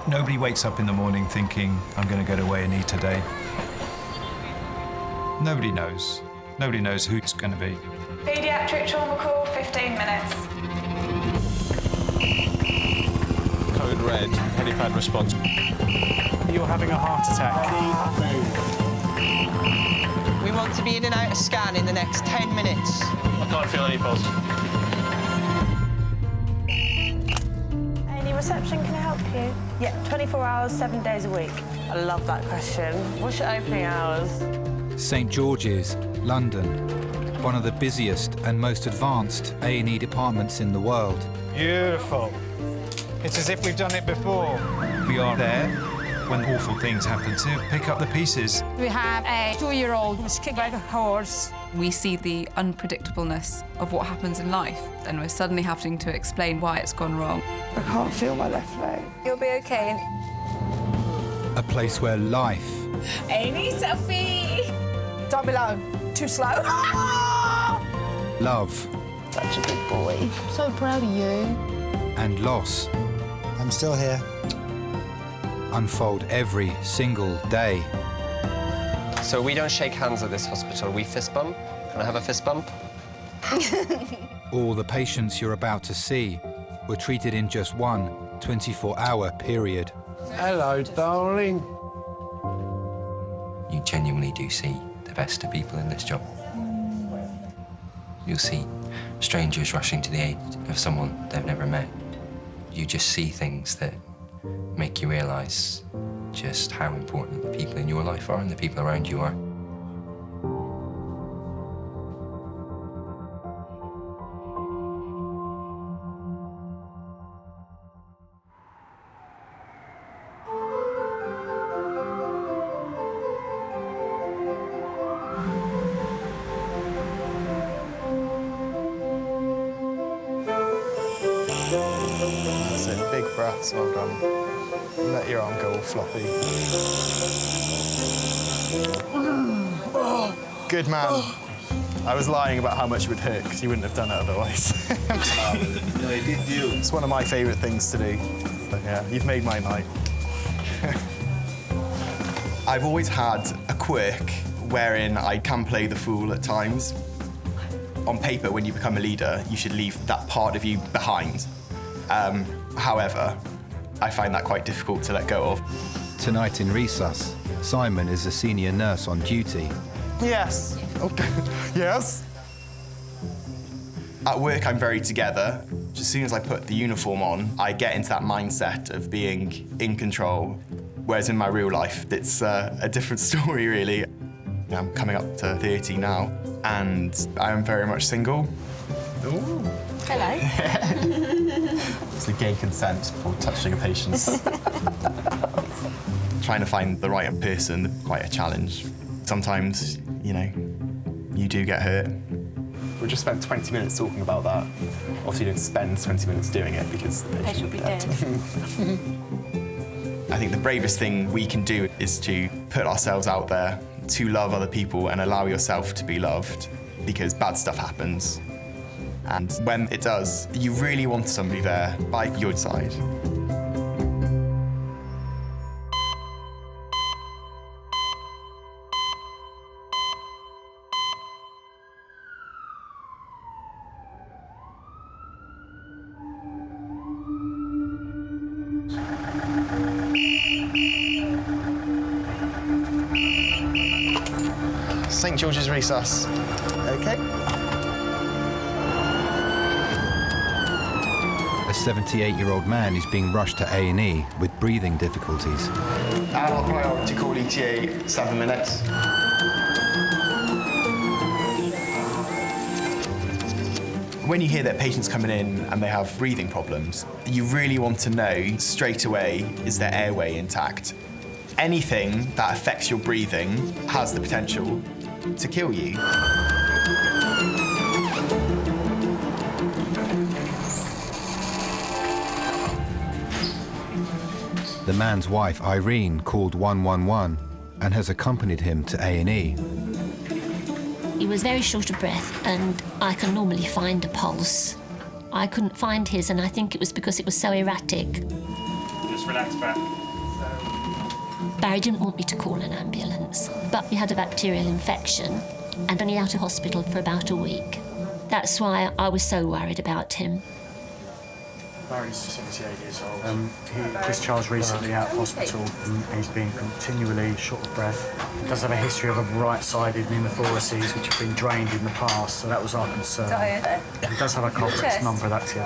Nobody wakes up in the morning thinking, I'm going to go to A&E today. Nobody knows. Nobody knows who it's going to be. Paediatric trauma call, 15 minutes. Code red, helipad response. You're having a heart attack. We want to be in and out of scan in the next 10 minutes. I can't feel any pulse. Any reception, can I help you? Yeah, 24 hours, 7 days a week. I love that question. What's your opening hours? St George's, London, one of the busiest and most advanced A&E departments in the world. Beautiful. It's as if we've done it before. We are there when awful things happen to pick up the pieces. We have a 2-year-old who's kicked like a horse. We see the unpredictableness of what happens in life, and we're suddenly having to explain why it's gone wrong. I can't feel my left leg. You'll be okay. A place where life Amy, selfie! Down below. Too slow. love Such a good boy. So proud of you. and loss I'm still here. unfold every single day. So we don't shake hands at this hospital, we fist bump. Can I have a fist bump? All the patients you're about to see were treated in just one 24-hour period. Hello, darling. You genuinely do see the best of people in this job. You'll see strangers rushing to the aid of someone they've never met. You just see things that make you realise just how important the people in your life are and the people around you are. That's it, big breaths, well done. Let your arm go all floppy. Good man. I was lying about how much it would hurt, because you wouldn't have done it otherwise. No, you did you. It's one of my favourite things to do. But yeah, you've made my night. I've always had a quirk wherein I can play the fool at times. On paper, when you become a leader, you should leave that part of you behind. However, I find that quite difficult to let go of. Tonight in Resus, Simon is a senior nurse on duty. Yes. Okay. Yes. At work, I'm very together. As soon as I put the uniform on, I get into that mindset of being in control. Whereas in my real life, it's a different story, really. I'm coming up to 30 now, and I am very much single. Ooh. Hello. It's a gay consent for touching a patient. Trying to find the right person, quite a challenge. Sometimes, you know, you do get hurt. We just spent 20 minutes talking about that. Obviously, you don't spend 20 minutes doing it because the patient will be dead. I think the bravest thing we can do is to put ourselves out there, to love other people and allow yourself to be loved, because bad stuff happens. And when it does, you really want somebody there by your side. St George's Resus. Okay. A 78-year-old man is being rushed to A&E with breathing difficulties. Adult priority call ETA, 7 minutes. When you hear that patients coming in and they have breathing problems, you really want to know straight away, is their airway intact? Anything that affects your breathing has the potential to kill you. The man's wife, Irene, called 111 and has accompanied him to A&E. He was very short of breath, and I can normally find a pulse. I couldn't find his, and I think it was because it was so erratic. Just relax back. Barry didn't want me to call an ambulance, but he had a bacterial infection and only out of hospital for about a week. That's why I was so worried about him. Barry's 78 years old. He discharged recently out of hospital and he's been continually short of breath. He does have a history of a right-sided pneumothoraces which have been drained in the past, so that was our concern. He does have a complex non-productive.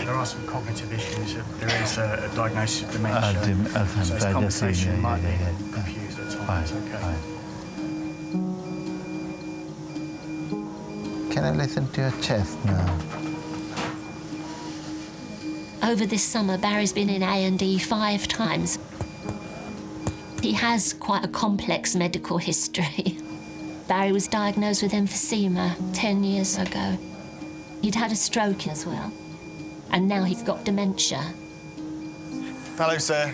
There are some cognitive issues. There is a diagnosis of dementia, so his conversation might be confused at times. Okay. Can I listen to your chest now? Over this summer, Barry's been in A&E 5 times. He has quite a complex medical history. Barry was diagnosed with emphysema 10 years ago. He'd had a stroke as well, and now he's got dementia. Hello, sir.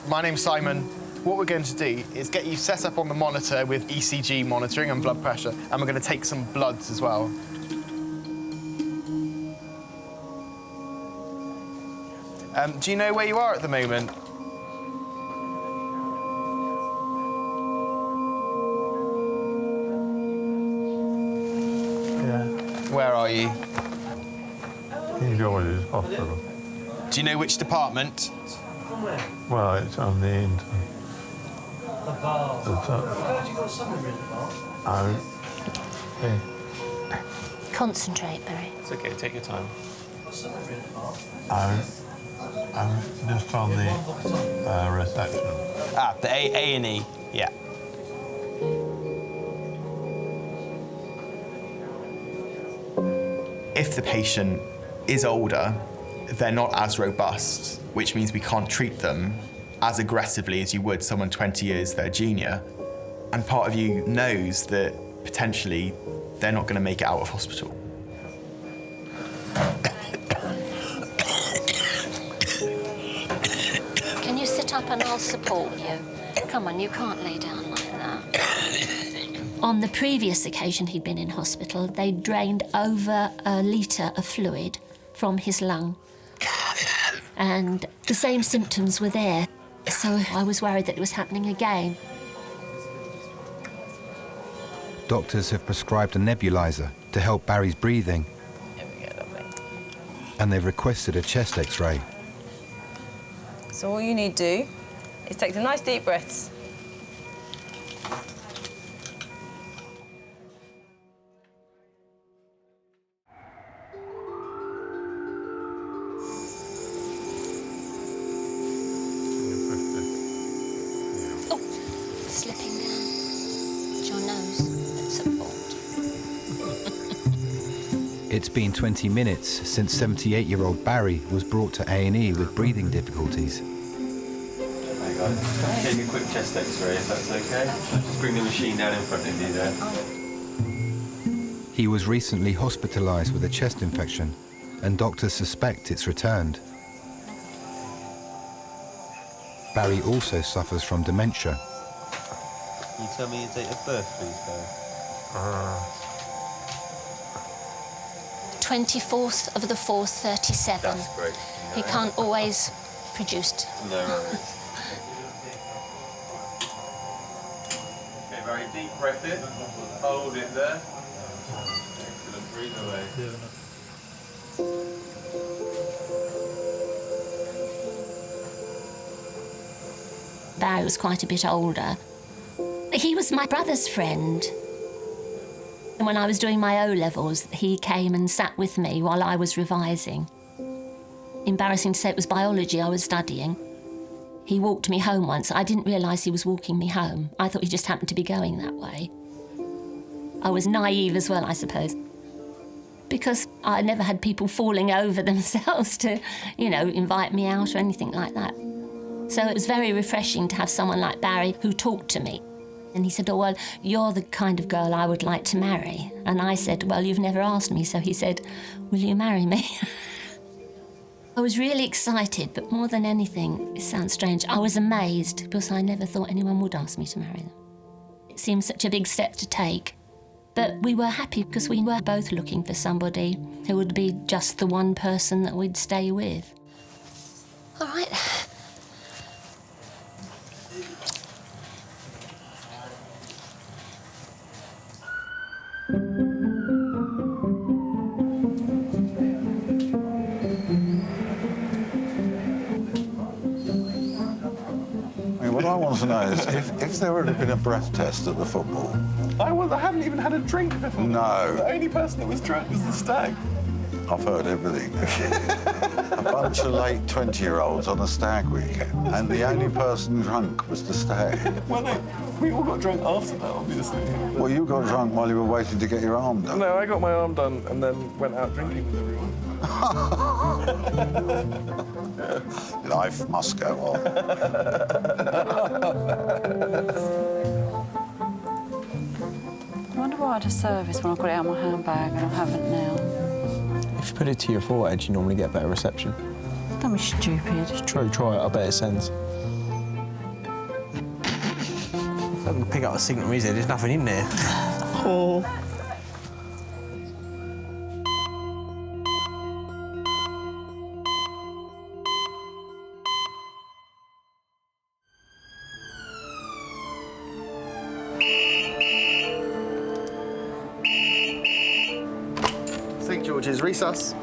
My name's Simon. What we're going to do is get you set up on the monitor with ECG monitoring and blood pressure, and we're going to take some bloods as well. Do you know where you are at the moment? Yeah. Where are you? King George's Hospital. Do you know which department? Well, it's on the end. The bar. Concentrate, Barry. It's okay, take your time. I'm just on the reception. Ah, the A&E, yeah. If the patient is older, they're not as robust, which means we can't treat them as aggressively as you would someone 20 years their junior. And part of you knows that potentially they're not going to make it out of hospital. Can you sit up and I'll support you? Come on, you can't lay down like that. On the previous occasion he'd been in hospital, they drained over a litre of fluid from his lung. And the same symptoms were there, so I was worried that it was happening again. Doctors have prescribed a nebulizer to help Barry's breathing. And they've requested a chest X-ray. So all you need to do is take some nice deep breaths. Slipping down. It's your nose that's at fault. It's been 20 minutes since 78-year-old Barry was brought to A&E with breathing difficulties. Hey guys, take a quick chest X-ray if that's okay. Just bring the machine down in front of you there. He was recently hospitalised with a chest infection, and doctors suspect it's returned. Barry also suffers from dementia. Can you tell me your date of birth, please, Barry? 24th of the 4th, 37. That's great. He can't always produce. No worries. Okay, very deep breath in. Hold it there. Excellent. Breathe away. Barry was quite a bit older. He was my brother's friend. And when I was doing my O-levels, he came and sat with me while I was revising. Embarrassing to say, it was biology I was studying. He walked me home once. I didn't realise he was walking me home. I thought he just happened to be going that way. I was naive as well, I suppose, because I never had people falling over themselves to, you know, invite me out or anything like that. So it was very refreshing to have someone like Barry who talked to me. And he said, oh, well, you're the kind of girl I would like to marry. And I said, well, you've never asked me. So he said, will you marry me? I was really excited, but more than anything, it sounds strange, I was amazed because I never thought anyone would ask me to marry them. It seemed such a big step to take. But we were happy because we were both looking for somebody who would be just the one person that we'd stay with. All right. want to know is if there would have been a breath test at the football. I haven't even had a drink before. No. The only person that was drunk was the stag. I've heard everything. A bunch of late 20-year-olds on a stag weekend, and the only person drunk was the stag. Well, no, we all got drunk after that, obviously. Well, you got drunk while you were waiting to get your arm done. No, I got my arm done and then went out drinking with everyone. Life must go on. I wonder why I had a service when I got it out of my handbag and I haven't now. If you put it to your forehead, you normally get better reception. Don't be stupid. Try it, I bet it sends. I can pick up a signal, is there? There's nothing in there. Oh. St George's Resus,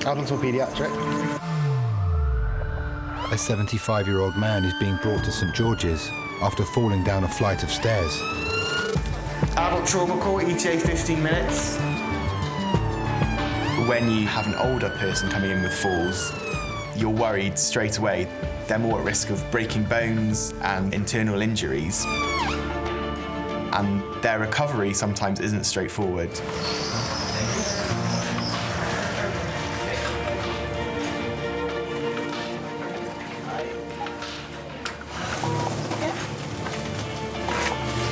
adult or paediatric. A 75-year-old man is being brought to St George's after falling down a flight of stairs. Adult trauma call, ETA 15 minutes. When you have an older person coming in with falls, you're worried straight away. They're more at risk of breaking bones and internal injuries. And their recovery sometimes isn't straightforward.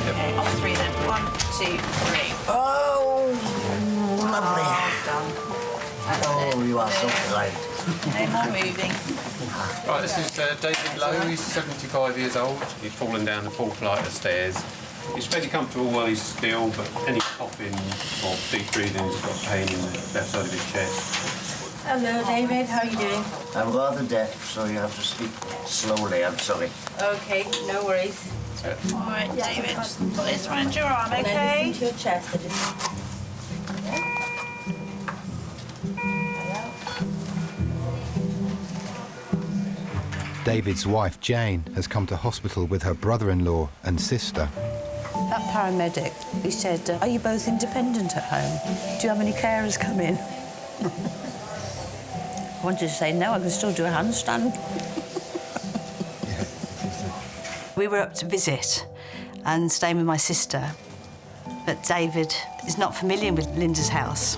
Okay, on three then. 1, 2, 3. Oh, lovely. Oh, you are so kind. No more moving. Right, this is David Lowe. He's 75 years old. He's fallen down the full flight of stairs. He's fairly comfortable while he's still, but any coughing or deep breathing, he's got pain in the left side of his chest. Hello, David. How are you doing? I'm rather deaf, so you have to speak slowly. I'm sorry. Okay, no worries. All right, David. Just put this around your arm, okay? Listen to your chest. David's wife, Jane, has come to hospital with her brother-in-law and sister. That paramedic, he said, are you both independent at home? Do you have any carers come in? I wanted to say no, I can still do a handstand. We were up to visit and staying with my sister, but David is not familiar with Linda's house.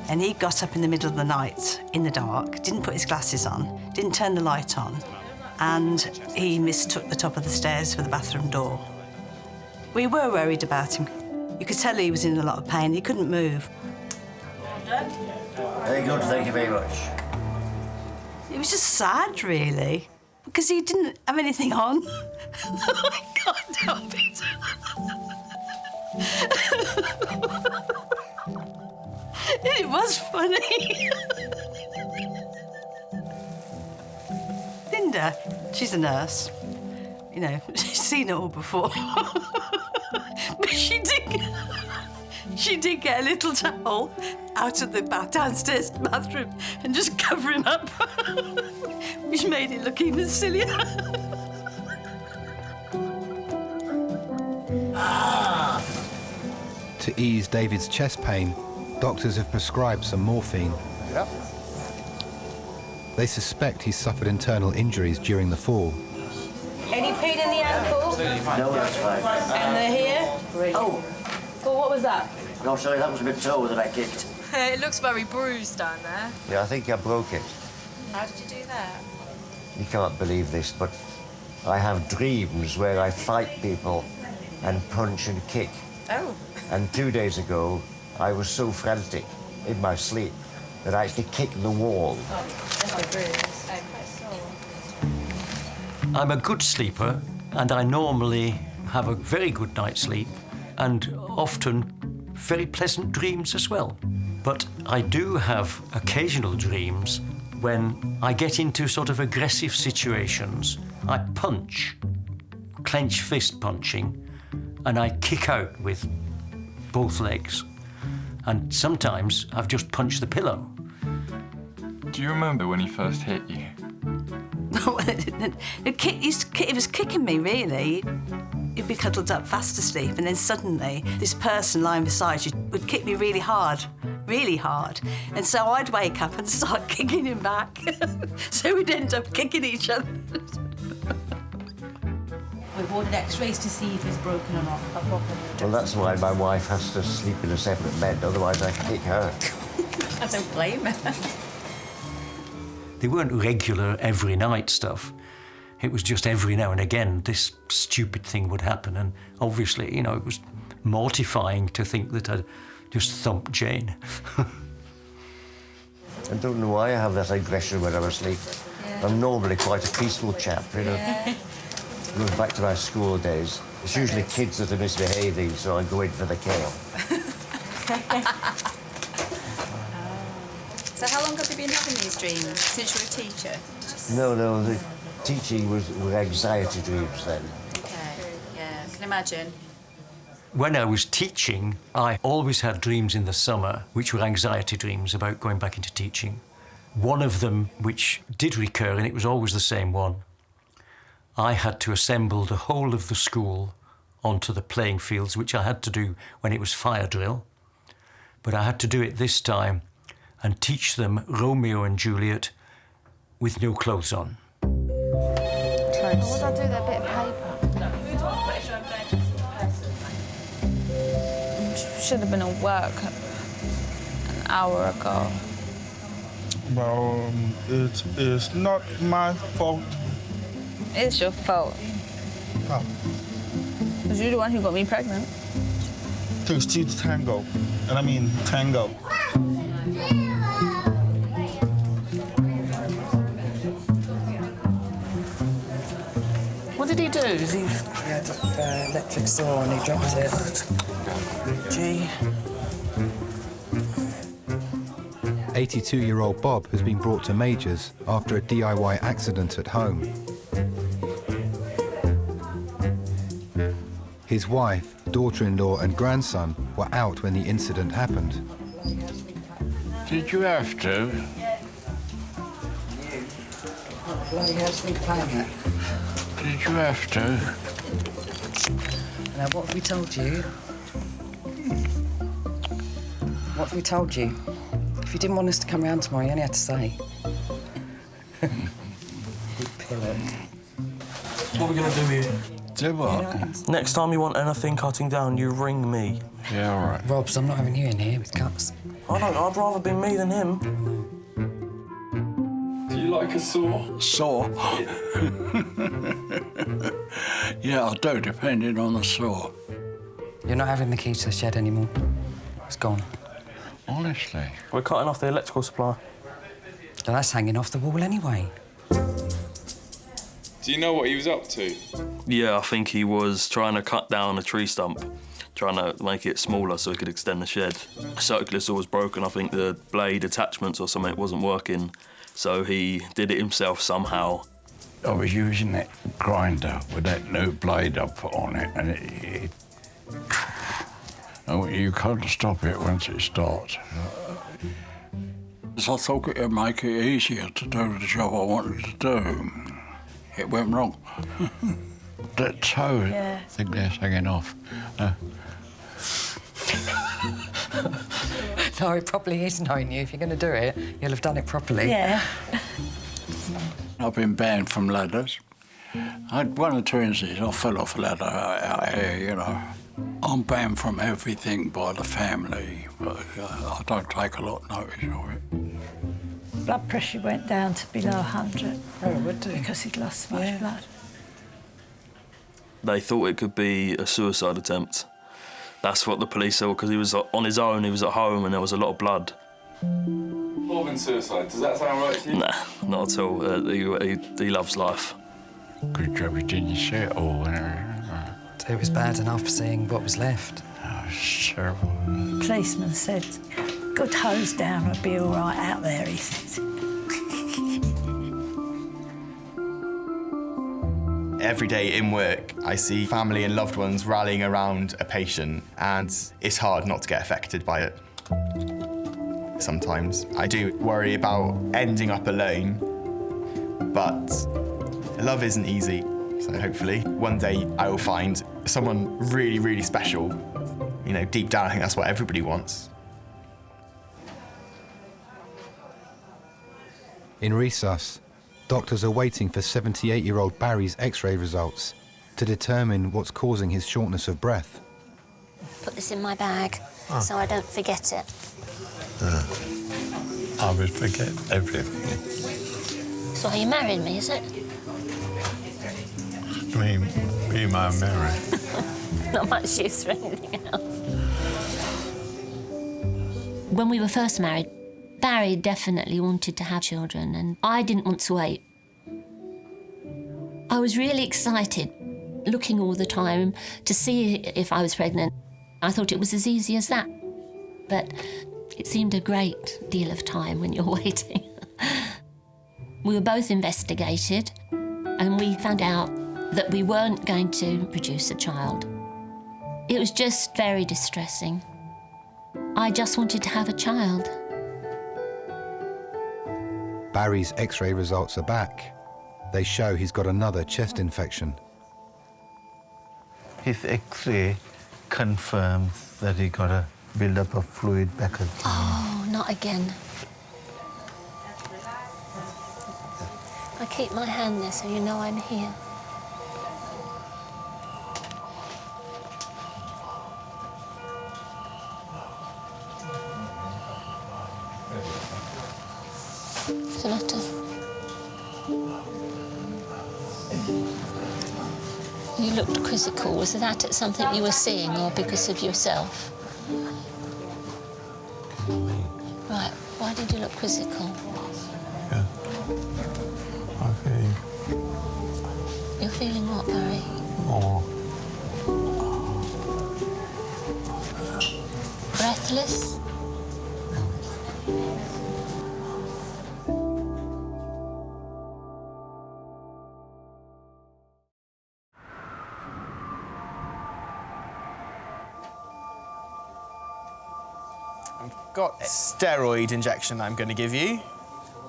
And he got up in the middle of the night, in the dark, didn't put his glasses on, didn't turn the light on, and he mistook the top of the stairs for the bathroom door. We were worried about him. You could tell he was in a lot of pain. He couldn't move. Very good, thank you very much. It was just sad, really, because he didn't have anything on. I can't help it. It was funny. Linda, she's a nurse. You know, she's seen it all before. But she did get a little towel out of the downstairs bathroom and just cover him up, which made it look even sillier. To ease David's chest pain, doctors have prescribed some morphine. Yep. They suspect he's suffered internal injuries during the fall. Any pain in the ankle? No, that's fine. And the here? Oh. Well, what was that? No, sorry, that was a bit toe that I kicked. It looks very bruised down there. Yeah, I think I broke it. How did you do that? You can't believe this, but I have dreams where I fight people and punch and kick. Oh. And 2 days ago, I was so frantic in my sleep that I actually kicked the wall. Oh, that's a bruise. quite sore. I'm a good sleeper, and I normally have a very good night's sleep, and often very pleasant dreams as well. But I do have occasional dreams when I get into sort of aggressive situations. I punch, clench fist punching, and I kick out with both legs. And sometimes I've just punched the pillow. Do you remember when he first hit you? He was kicking me, really. He'd be cuddled up fast asleep, and then suddenly this person lying beside you would kick me really hard. And so I'd wake up and start kicking him back. So we'd end up kicking each other. We've ordered x-rays to see if it's broken or not. Well, that's why my wife has to sleep in a separate bed, otherwise I kick her. I don't blame her. They weren't regular every night stuff. It was just every now and again this stupid thing would happen, and obviously, you know, it was mortifying to think that I'd just thumped Jane. I don't know why I have that aggression when I'm asleep. Yeah. I'm normally quite a peaceful chap, you know. Yeah. Going back to my school days, it's usually kids that are misbehaving, so I go in for the kill. So how long have you been having these dreams? Since you were a teacher? No, the teaching were anxiety dreams then. Okay, yeah, I can imagine. When I was teaching, I always had dreams in the summer, which were anxiety dreams about going back into teaching. One of them, which did recur, and it was always the same one, I had to assemble the whole of the school onto the playing fields, which I had to do when it was fire drill. But I had to do it this time and teach them Romeo and Juliet with no clothes on. What would I do with that bit of paper? Should have been at work an hour ago. Well, it is not my fault. It's your fault. How? Because you're the one who got me pregnant. Takes two to tango. And I mean tango. What did he do? He had an electric saw and he dropped it. Gee. 82-year-old Bob has been brought to Majors after a DIY accident at home. His wife, daughter-in-law and grandson were out when the incident happened. Did you have to? Bloody hell's been playing it. Did you have to? Now, what have we told you? What have we told you? If you didn't want us to come round tomorrow, you only had to say. Pillow. What are we going to do here? Do what? Next time you want anything cutting down, you ring me. Yeah, all right. Robs, I'm not having you in here with cuts. I'd rather be me than him. Do you like a saw? Saw? Yeah, I do, depending on the saw. You're not having the key to the shed anymore. It's gone. Honestly? We're cutting off the electrical supply. So that's hanging off the wall anyway. Do you know what he was up to? Yeah, I think he was trying to cut down a tree stump, trying to make it smaller so he could extend the shed. The circular saw was broken. I think the blade attachments or something wasn't working, so he did it himself somehow. I was using that grinder with that new blade I put on it, and you can't stop it once it starts. So I thought it would make it easier to do the job I wanted to do. It went wrong. That toe, I think they're hanging off. No, it probably is knowing you. If you're going to do it, you'll have done it properly. Yeah. I've been banned from ladders. I had one or two instances, I fell off a ladder out here, you know. I'm banned from everything by the family, but I don't take a lot of notice of it. Blood pressure went down to below 100. Oh, it would do. Because he'd lost so much blood. They thought it could be a suicide attempt. That's what the police said, because he was on his own, he was at home, and there was a lot of blood. More than suicide, does that sound right to you? Nah, not at all. He loves life. Good job you didn't see it all. It was bad enough seeing what was left. Oh, it's terrible. Policeman said, good hose down would be all right out there, he said. Every day in work, I see family and loved ones rallying around a patient, and it's hard not to get affected by it. Sometimes I do worry about ending up alone, but Love isn't easy, so hopefully one day I will find someone really, really special. You know, deep down, I think that's what everybody wants. In resus, doctors are waiting for 78-year-old Barry's X-ray results to determine what's causing his shortness of breath. Put this in my bag so I don't forget it. I would forget everything. So you married me, is it? Be my Mary. Not much use for anything else. When we were first married, Barry definitely wanted to have children, and I didn't want to wait. I was really excited, looking all the time to see if I was pregnant. I thought it was as easy as that, but it seemed a great deal of time when you're waiting. We were both investigated, and we found out that we weren't going to produce a child. It was just very distressing. I just wanted to have a child. Barry's X-ray results are back. They show he's got another chest infection. His X-ray confirms that he got a build-up of fluid back again. Oh, not again. I keep my hand there so you know I'm here. Sonata. You looked quizzical. Was that at something you were seeing or because of yourself? Right, why did you look quizzical? You're feeling what, Barry? More. Breathless? I've got a steroid injection I'm going to give you.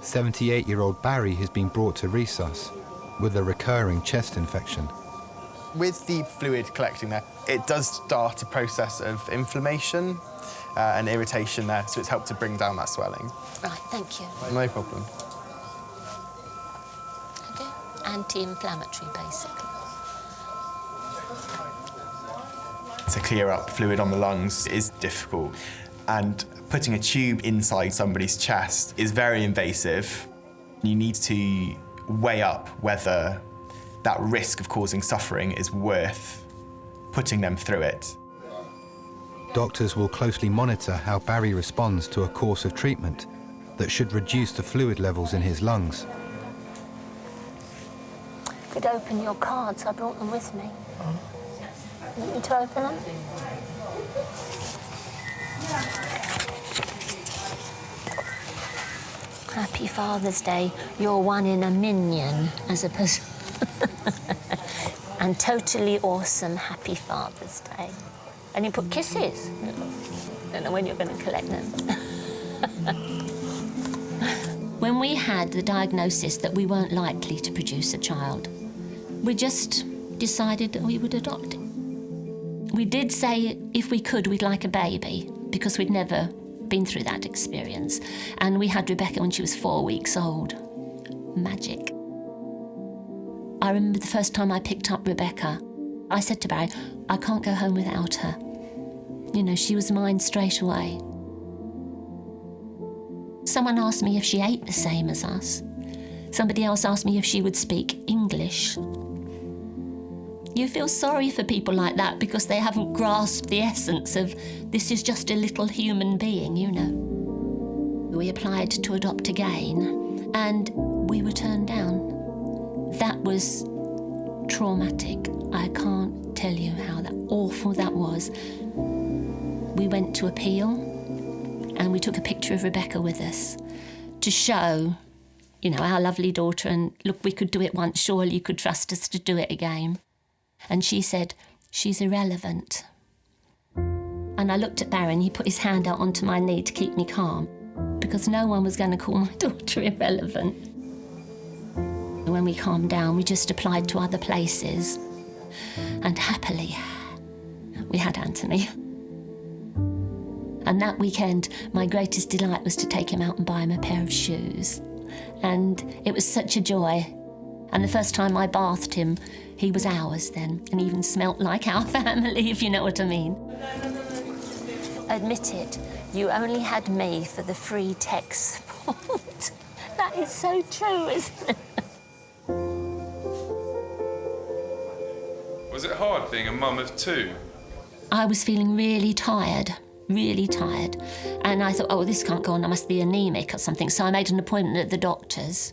78-year-old Barry has been brought to resus with a recurring chest infection. With the fluid collecting there, it does start a process of inflammation and irritation there, so it's helped to bring down that swelling. Right, thank you. No problem. Okay. Anti-inflammatory, basically. To clear up fluid on the lungs is difficult, and putting a tube inside somebody's chest is very invasive. You need to weigh up whether that risk of causing suffering is worth putting them through it. Doctors will closely monitor how Barry responds to a course of treatment that should reduce the fluid levels in his lungs. Could open your cards. I brought them with me. Want me to open them? Happy Father's Day. You're one in a million as a person. And totally awesome Happy Father's Day. And you put kisses. Don't know when you're going to collect them. When we had the diagnosis that we weren't likely to produce a child, we just decided that we would adopt it. We did say if we could, we'd like a baby, because we'd never been through that experience. And we had Rebecca when she was 4 weeks old. Magic. I remember the first time I picked up Rebecca, I said to Barry, I can't go home without her. You know, she was mine straight away. Someone asked me if she ate the same as us. Somebody else asked me if she would speak English. You feel sorry for people like that because they haven't grasped the essence of this is just a little human being, you know. We applied to adopt again and we were turned down. That was traumatic. I can't tell you how awful that was. We went to appeal and we took a picture of Rebecca with us to show, you know, our lovely daughter and look, we could do it once, surely you could trust us to do it again. And she said, she's irrelevant. And I looked at Barry and he put his hand out onto my knee to keep me calm because no one was going to call my daughter irrelevant. When when we calmed down, we just applied to other places. And happily, we had Anthony. And that weekend, my greatest delight was to take him out and buy him a pair of shoes. And it was such a joy. And the first time I bathed him, he was ours then, and even smelt like our family, if you know what I mean. Admit it, you only had me for the free tech support. That is so true, isn't it? Was it hard being a mum of two? I was feeling really tired. And I thought, oh, this can't go on, I must be anemic or something. So I made an appointment at the doctor's.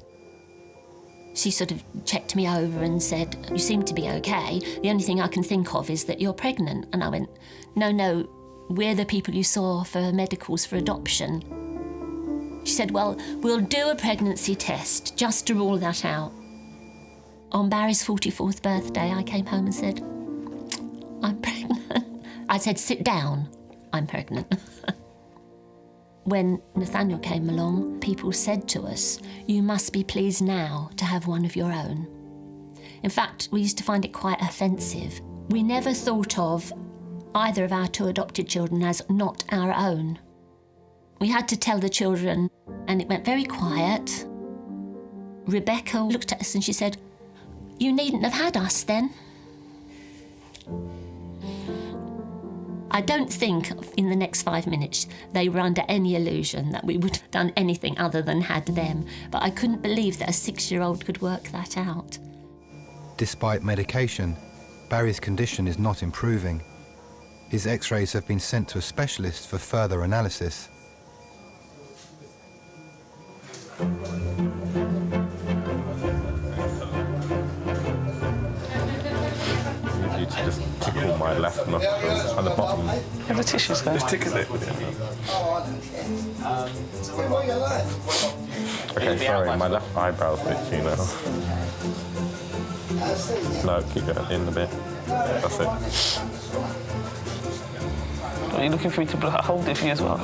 She sort of checked me over and said, you seem to be okay. The only thing I can think of is that you're pregnant. And I went, no, we're the people you saw for medicals for adoption. She said, well, we'll do a pregnancy test just to rule that out. On Barry's 44th birthday, I came home and said, I'm pregnant. I said, sit down, I'm pregnant. When Nathaniel came along, people said to us, you must be pleased now to have one of your own. In fact, we used to find it quite offensive. We never thought of either of our two adopted children as not our own. We had to tell the children, and it went very quiet. Rebecca looked at us and she said, you needn't have had us then. I don't think in the next 5 minutes they were under any illusion that we would have done anything other than had them, but I couldn't believe that a 6-year-old could work that out. Despite medication, Barry's condition is not improving. His x-rays have been sent to a specialist for further analysis. You to just tickle my left nostril on the bottom. Have the tissues there. Just tickle it. Okay, sorry, my left eyebrow's itchy now. No, keep going in a bit. That's it. Are you looking for me to hold it for you as well?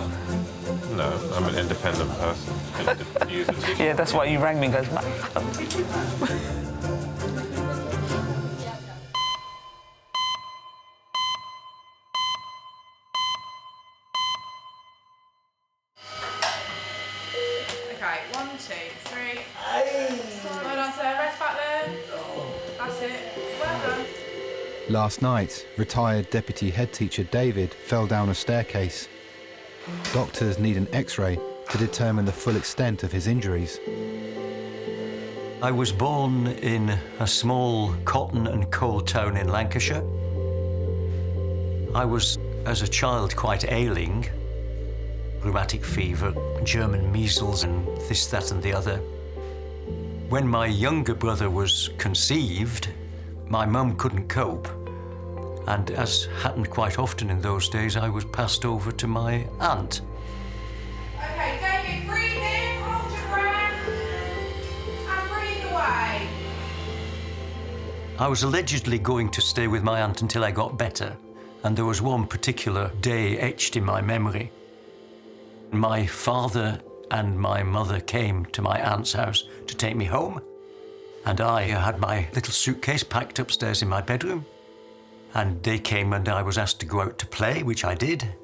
No, I'm an independent person. Yeah, that's why you rang me and goes, Okay, 1, 2, 3. Well done, sir. Rest back there. That's it. Well done. Last night, retired Deputy Head Teacher David fell down a staircase. Doctors need an x-ray to determine the full extent of his injuries. I was born in a small cotton and coal town in Lancashire. I was, as a child, quite ailing. Rheumatic fever, German measles and this, that and the other. When my younger brother was conceived, my mum couldn't cope. And as happened quite often in those days, I was passed over to my aunt. Okay, David, breathe in, hold your breath, and breathe away. I was allegedly going to stay with my aunt until I got better, and there was one particular day etched in my memory. My father and my mother came to my aunt's house to take me home, and I had my little suitcase packed upstairs in my bedroom. And they came and I was asked to go out to play, which I did.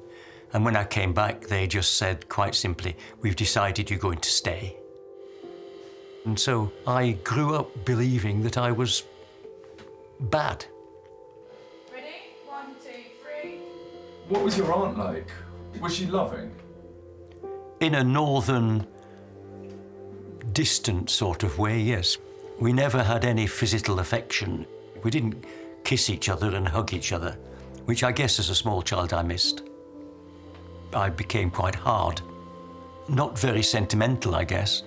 And when I came back, they just said quite simply, we've decided you're going to stay. And so I grew up believing that I was bad. Ready? 1, 2, 3. What was your aunt like? Was she loving? In a northern, distant sort of way, yes. We never had any physical affection. We didn't kiss each other and hug each other, which I guess as a small child I missed. I became quite hard. Not very sentimental, I guess.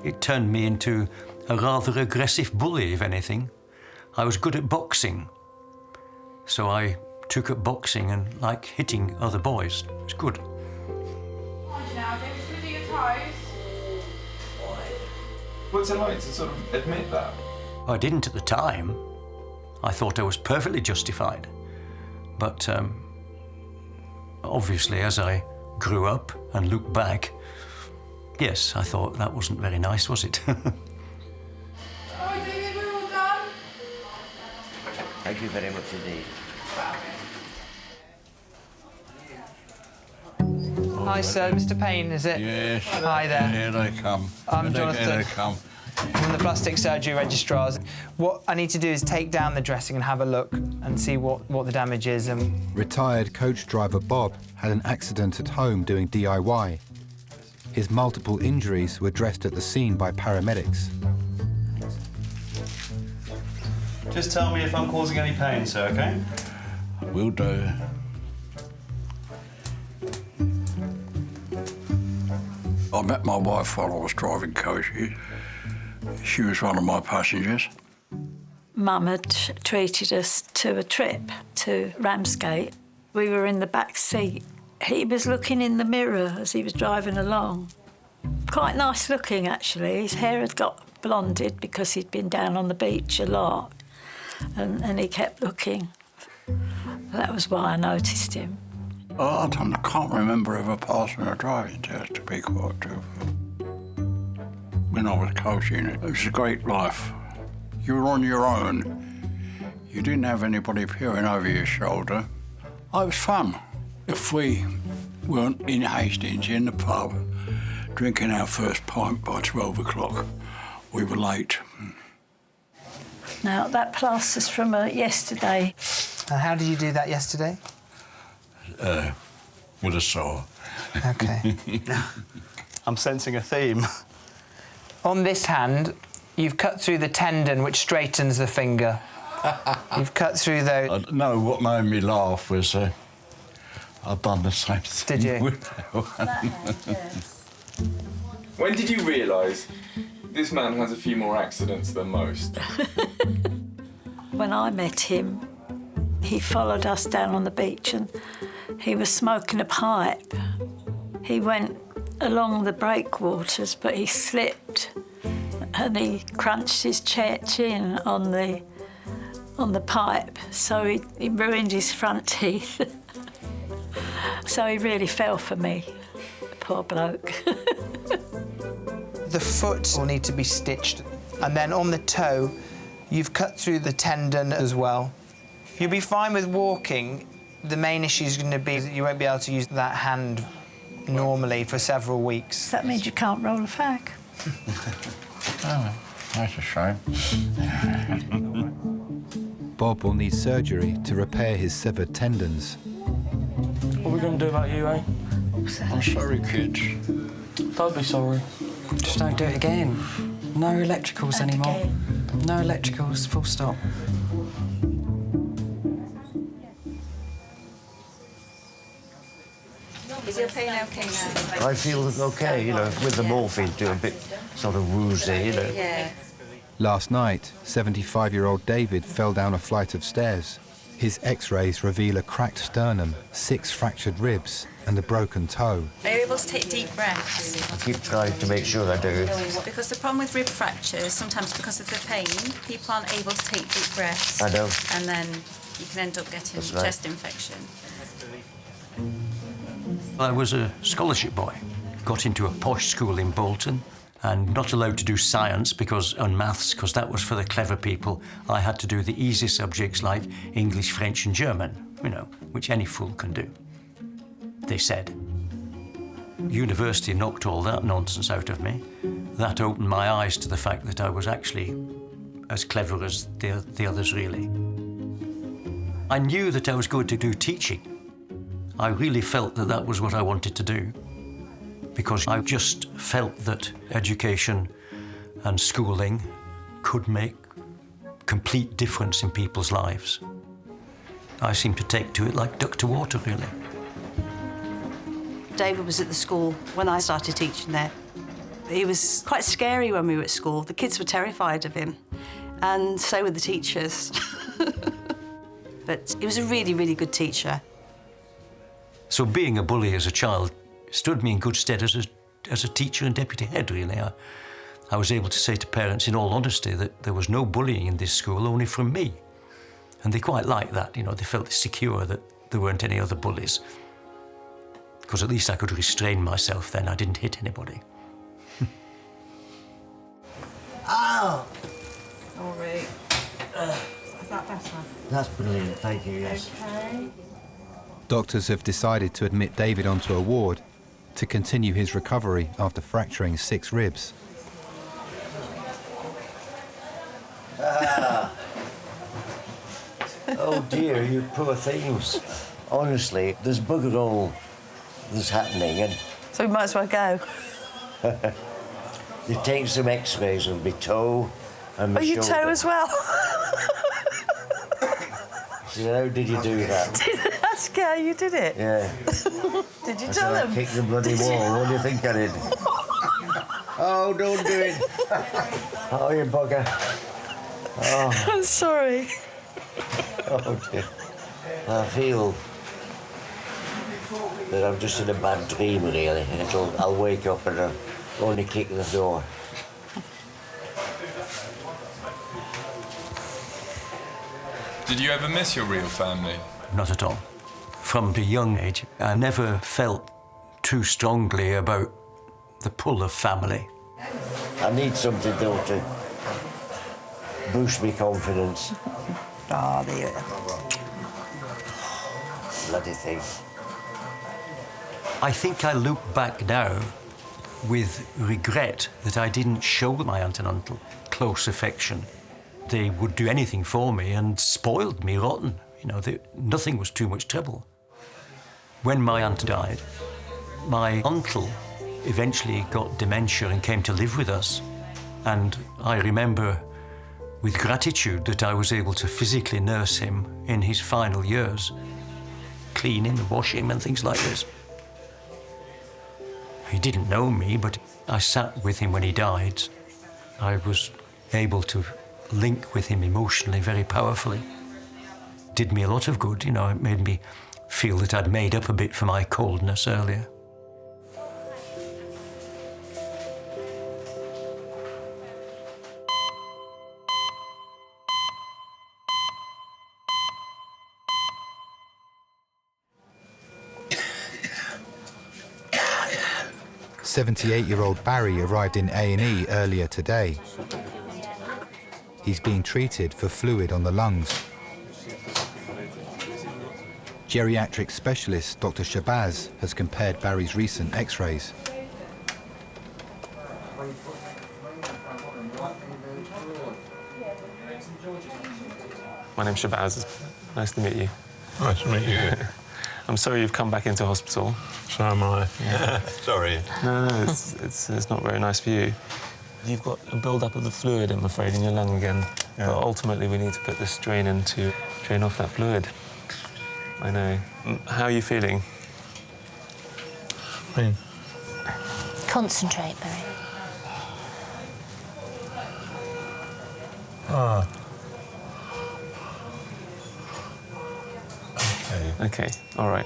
It turned me into a rather aggressive bully, if anything. I was good at boxing, so I took up boxing and like hitting other boys. It was good. On now, David, should we do your toes? What's it like to sort of admit that? I didn't at the time. I thought I was perfectly justified. But obviously, as I grew up and looked back, yes, I thought that wasn't very nice, was it? Oh, Thank you very much indeed. Hi, sir. Mr. Payne, is it? Yes. Hi there. Here they come. I'm Jonathan. Here they come. I'm one of the plastic surgery registrars. What I need to do is take down the dressing and have a look and see what the damage is. Retired coach driver Bob had an accident at home doing DIY. His multiple injuries were dressed at the scene by paramedics. Just tell me if I'm causing any pain, sir, OK? Will do. I met my wife while I was driving coaches. She was one of my passengers. Mum had treated us to a trip to Ramsgate. We were in the back seat. He was looking in the mirror as he was driving along. Quite nice looking, actually. His hair had got blonded because he'd been down on the beach a lot, and he kept looking. That was why I noticed him. I can't remember ever passing a driving test, to be quite truthful. When I was coaching, it was a great life. You were on your own. You didn't have anybody peering over your shoulder. It was fun. If we weren't in Hastings in the pub, drinking our first pint by 12 o'clock, we were late. Now, that plaster's from yesterday. And how did you do that yesterday? With a saw. OK. I'm sensing a theme. On this hand, you've cut through the tendon which straightens the finger. You've cut through those. No, what made me laugh was I've done the same thing. Did you? With that one. Yes. When did you realise this man has a few more accidents than most? When I met him, he followed us down on the beach and he was smoking a pipe. He went along the breakwaters, but he slipped and he crunched his chin on the pipe, so he ruined his front teeth. So he really fell for me, poor bloke. The foot will need to be stitched, and then on the toe, you've cut through the tendon as well. You'll be fine with walking. The main issue is going to be that you won't be able to use that hand normally for several weeks. That means you can't roll a fag. Oh, that's a shame. Bob will need surgery to repair his severed tendons. What are we going to do about you, eh? I'm sorry, kids. Don't be sorry. Just don't do it again. No electricals anymore. No electricals, full stop. Is your pain OK now? I feel OK, you know, with the morphine, do a bit sort of woozy, you know. Yeah. Last night, 75-year-old David fell down a flight of stairs. His x-rays reveal a cracked sternum, 6 fractured ribs and a broken toe. Are you able to take deep breaths? I keep trying to make sure I do. Because the problem with rib fractures, sometimes because of the pain, people aren't able to take deep breaths. I know. And then you can end up getting That's right. chest infection. I was a scholarship boy, got into a posh school in Bolton, and not allowed to do science and maths, because that was for the clever people. I had to do the easy subjects like English, French and German, you know, which any fool can do, they said. University knocked all that nonsense out of me. That opened my eyes to the fact that I was actually as clever as the others, really. I knew that I was going to do teaching. I really felt that that was what I wanted to do, because I just felt that education and schooling could make complete difference in people's lives. I seemed to take to it like duck to water, really. David was at the school when I started teaching there. He was quite scary when we were at school. The kids were terrified of him, and so were the teachers. But he was a really, really good teacher. So being a bully as a child stood me in good stead as a teacher and deputy head, really. I was able to say to parents in all honesty that there was no bullying in this school, only from me. And they quite liked that, you know, they felt secure that there weren't any other bullies. Because at least I could restrain myself then, I didn't hit anybody. Ow! Sorry. Is that better? That's brilliant, thank you, yes. Okay. Doctors have decided to admit David onto a ward to continue his recovery after fracturing 6 ribs. Ah. Oh dear, you poor things. Honestly, there's bugger all that's happening, and So we might as well go. they've taken some x-rays of my toe and my Oh, your shoulder. toe as well? So how did you do that? Did that scare you, did it? Yeah. Did you I tell said, them? I kicked the bloody wall. What do you think I did? Oh, don't do it. Oh, you bugger. Oh. I'm sorry. Oh, dear. I feel that I'm just in a bad dream, really. I'll wake up and I'll only kick the door. Did you ever miss your real family? Not at all. From a young age, I never felt too strongly about the pull of family. I need something, though, to boost my confidence. Oh, there you are. Bloody thing. I think I look back now with regret that I didn't show my aunt and uncle close affection. They would do anything for me and spoiled me rotten. You know, nothing was too much trouble. When my aunt died, my uncle eventually got dementia and came to live with us. And I remember with gratitude that I was able to physically nurse him in his final years, clean him and wash him and things like this. He didn't know me, but I sat with him when he died. I was able to link with him emotionally very powerfully. Did me a lot of good, you know, it made me feel that I'd made up a bit for my coldness earlier. '78-year-old Barry arrived in A&E earlier today. He's being treated for fluid on the lungs. Geriatric specialist Dr. Shabazz has compared Barry's recent x-rays. My name's Shabazz. Nice to meet you. Nice to meet you. I'm sorry you've come back into hospital. So am I. Yeah. Sorry. No, it's not very nice for you. You've got a build-up of the fluid, I'm afraid, in your lung again. Yeah. But ultimately, we need to put this drain in to drain off that fluid. I know. How are you feeling? Concentrate, Barry. Ah. Okay, all right.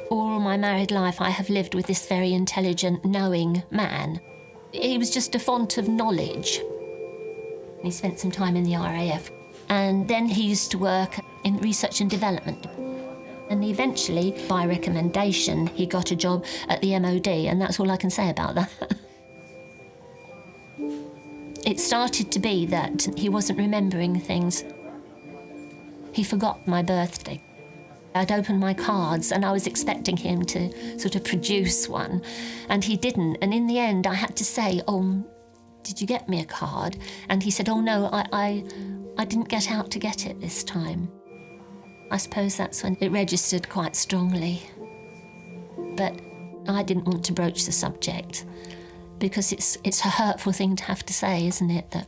All my married life, I have lived with this very intelligent, knowing man. He was just a font of knowledge. He spent some time in the RAF, and then he used to work in research and development. And eventually, by recommendation, he got a job at the MOD, and that's all I can say about that. It started to be that he wasn't remembering things. He forgot my birthday. I'd opened my cards and I was expecting him to sort of produce one, and he didn't. And in the end, I had to say, "Oh, did you get me a card?" And he said, "Oh no, I didn't get out to get it this time." I suppose that's when it registered quite strongly. But I didn't want to broach the subject because it's a hurtful thing to have to say, isn't it? That,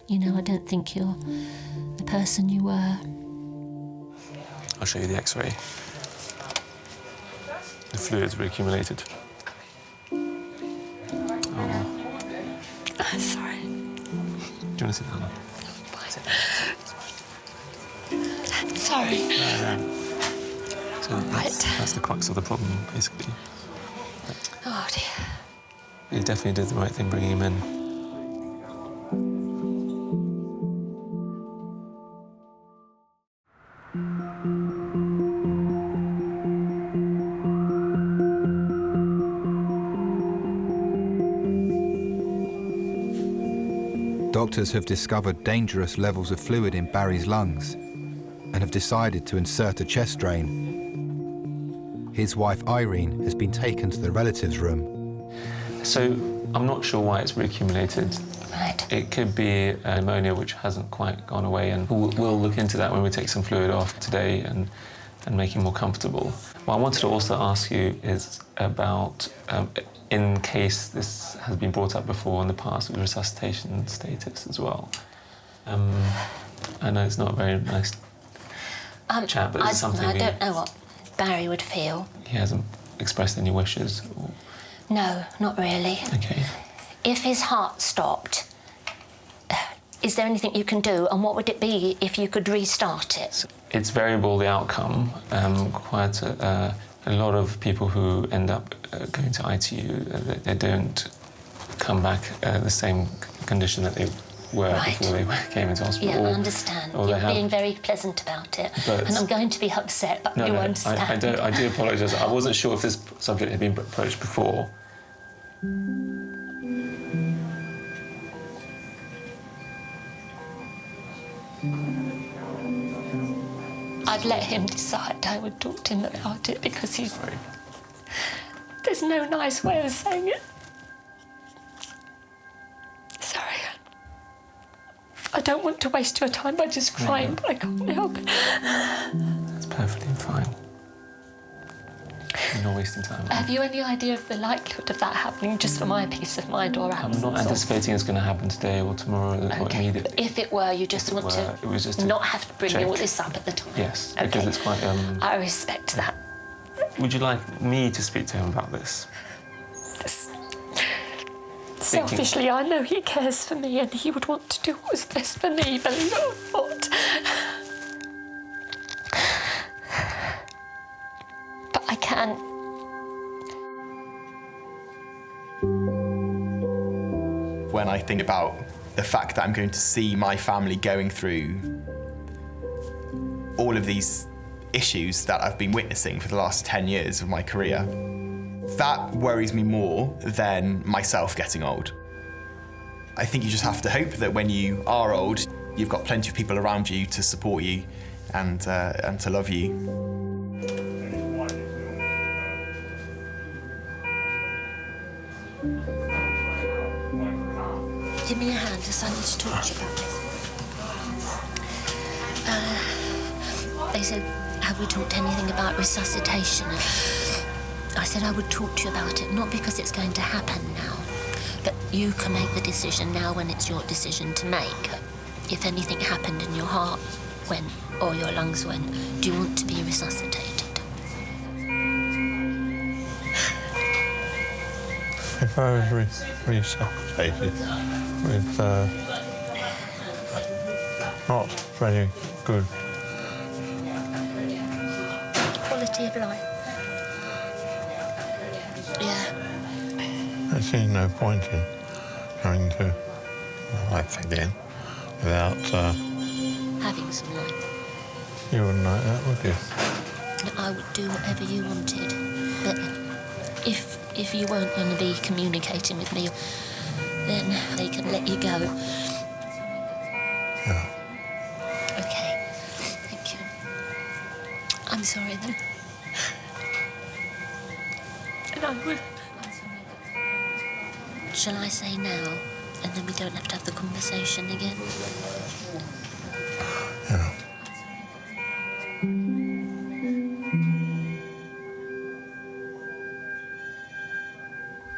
you know, I don't think you're the person you were. I'll show you the X-ray. The fluid's reaccumulated. Oh. Sorry. Do you want to sit down? Sorry. So that's the crux of the problem, basically. Oh, dear. You definitely did the right thing bringing him in. Doctors have discovered dangerous levels of fluid in Barry's lungs and have decided to insert a chest drain. His wife Irene has been taken to the relatives' room. So I'm not sure why it's reaccumulated. Right. It could be pneumonia which hasn't quite gone away, and we'll look into that when we take some fluid off today and make him more comfortable. What I wanted to also ask you is about, in case this has been brought up before in the past, with resuscitation status as well. I know it's not a very nice chat, but it's something I don't know what Barry would feel. He hasn't expressed any wishes? Or... No, not really. OK. If his heart stopped, is there anything you can do, and what would it be if you could restart it? It's variable, the outcome. Quite a lot of people who end up going to ITU, they don't come back the same condition that they were before they came into hospital. Yeah, I understand. You're being very pleasant about it, and I'm going to be upset, but you understand. I do apologise. I wasn't sure if this subject had been approached before. I'd let him decide. I would talk to him about it because he's... There's no nice way of saying it. Sorry. I don't want to waste your time by just crying, but I can't help it. That's perfectly fine. You're not wasting time. Have you any idea of the likelihood of that happening, just for my peace of mind or absence? I'm not anticipating it's going to happen today or tomorrow or immediately. If it were, you just want to not have to bring all this up at the time. Yes, because it's quite... I respect that. Would you like me to speak to him about this? Selfishly, I know he cares for me and he would want to do what was best for me, believe it or not. But I can't. When I think about the fact that I'm going to see my family going through all of these issues that I've been witnessing for the last 10 years of my career, that worries me more than myself getting old. I think you just have to hope that when you are old, you've got plenty of people around you to support you and to love you. Give me a hand, as I need to talk to you about this. They said, have we talked anything about resuscitation? I said I would talk to you about it, not because it's going to happen now, but you can make the decision now when it's your decision to make. If anything happened and your heart went or your lungs went, do you want to be resuscitated? If I was resuscitated with not very good quality of life. Yeah. I see no point in going to life again without... having some life. You wouldn't like that, would you? I would do whatever you wanted, but if you weren't going to be communicating with me, then they can let you go. Yeah. Okay, thank you. I'm sorry then. And I will. Shall I say now, and then we don't have to have the conversation again? Yeah.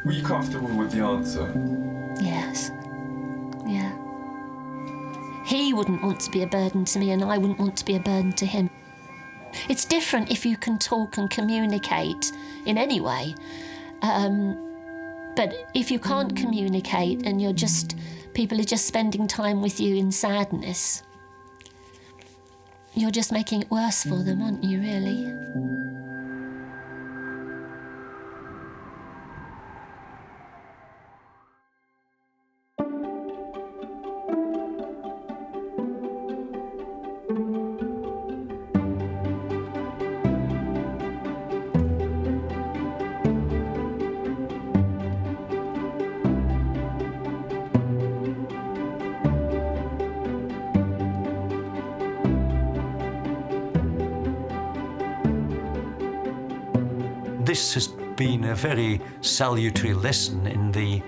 Were you comfortable with the answer? Yes. Yeah. He wouldn't want to be a burden to me, and I wouldn't want to be a burden to him. It's different if you can talk and communicate in any way. But if you can't communicate and people are just spending time with you in sadness, you're just making it worse for them, aren't you, really? this has been a very salutary lesson in the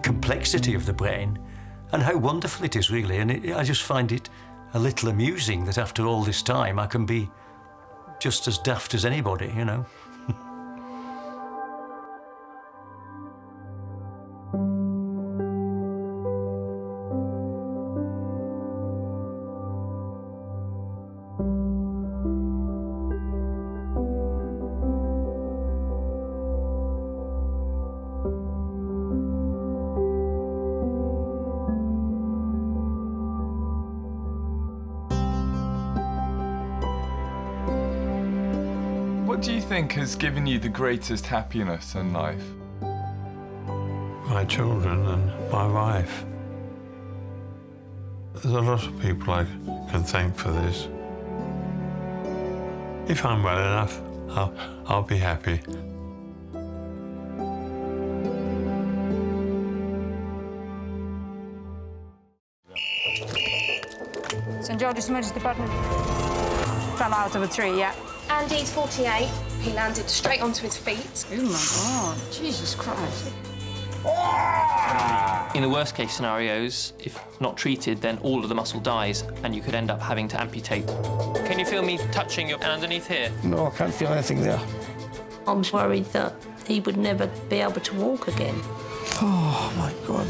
complexity of the brain and how wonderful it is, really. And I just find it a little amusing that after all this time I can be just as daft as anybody, you know. What do you think has given you the greatest happiness in life? My children and my wife. There's a lot of people I can thank for this. If I'm well enough, I'll be happy. St George's Emergency Department. Fell out of a tree, yeah. Andy's 48. He landed straight onto his feet. Oh my God, Jesus Christ. In the worst case scenarios, if not treated, then all of the muscle dies and you could end up having to amputate. Can you feel me touching your hand underneath here? No, I can't feel anything there. I was worried that he would never be able to walk again. Oh, my God.